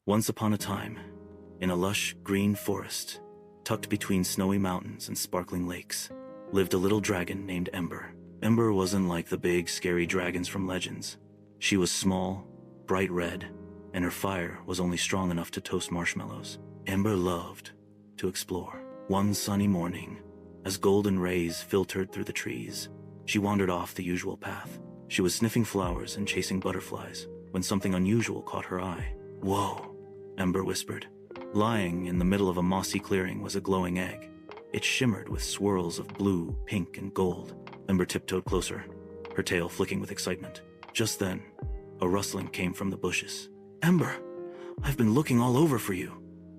Once upon a time, in a lush green forest, tucked between snowy mountains and sparkling lakes, lived a little dragon named Ember. Ember wasn't like the big, scary dragons from legends. She was small, bright red, and her fire was only strong enough to toast marshmallows. Ember loved to explore. One sunny morning, as golden rays filtered through the trees, she wandered off the usual path. She was sniffing flowers and chasing butterflies when something unusual caught her eye. "Whoa," Ember whispered. Lying in the middle of a mossy clearing was a glowing egg. It shimmered with swirls of blue, pink, and gold. Ember tiptoed closer, her tail flicking with excitement. Just then, a rustling came from the bushes. "Ember, I've been looking all over for you,"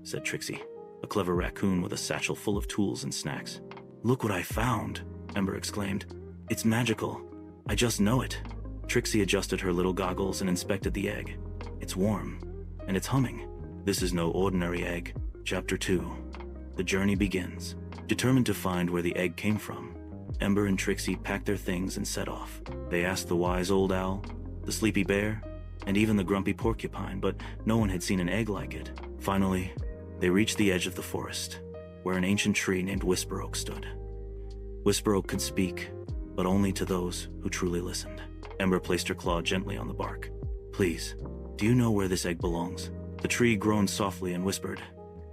said Trixie, a clever raccoon with a satchel full of tools and snacks. "Look what I found," Ember exclaimed. "It's magical. I just know it." Trixie adjusted her little goggles and inspected the egg. "It's warm, and it's humming. This is no ordinary egg." Chapter 2. The journey begins. Determined to find where the egg came from, Ember and Trixie packed their things and set off. They asked the wise old owl, the sleepy bear, and even the grumpy porcupine, but no one had seen an egg like it. Finally, they reached the edge of the forest, where an ancient tree named Whisper Oak stood. Whisper Oak could speak, but only to those who truly listened. Ember placed her claw gently on the bark. "Please, do you know where this egg belongs?" The tree groaned softly and whispered,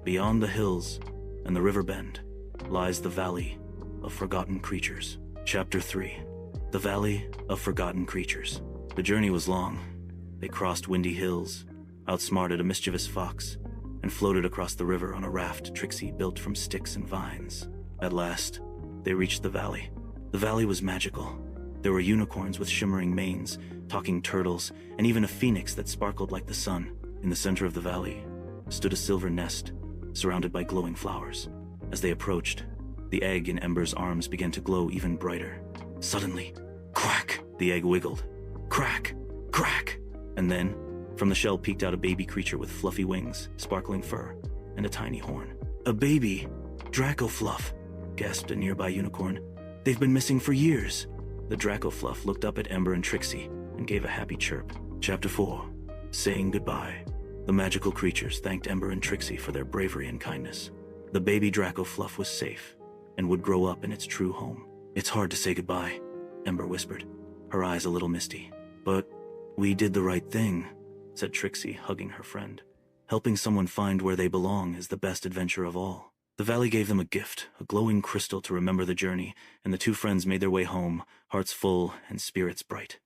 "Beyond the hills and the river bend lies the Valley of Forgotten Creatures." Chapter 3. The Valley of Forgotten Creatures. The journey was long. They crossed windy hills, outsmarted a mischievous fox, and floated across the river on a raft Trixie built from sticks and vines. At last, they reached the valley. The valley was magical. There were unicorns with shimmering manes, talking turtles, and even a phoenix that sparkled like the sun. In the center of the valley stood a silver nest, surrounded by glowing flowers. As they approached, the egg in Ember's arms began to glow even brighter. Suddenly, quack! The egg wiggled. Crack! Crack! And then, from the shell peeked out a baby creature with fluffy wings, sparkling fur, and a tiny horn. "A baby! Dracofluff!" gasped a nearby unicorn. "They've been missing for years." The Dracofluff looked up at Ember and Trixie and gave a happy chirp. Chapter 4. Saying Goodbye. The magical creatures thanked Ember and Trixie for their bravery and kindness. The baby Dracofluff was safe and would grow up in its true home. "It's hard to say goodbye," Ember whispered, her eyes a little misty. "But we did the right thing," said Trixie, hugging her friend. "Helping someone find where they belong is the best adventure of all." The valley gave them a gift, a glowing crystal to remember the journey, and the two friends made their way home, hearts full and spirits bright.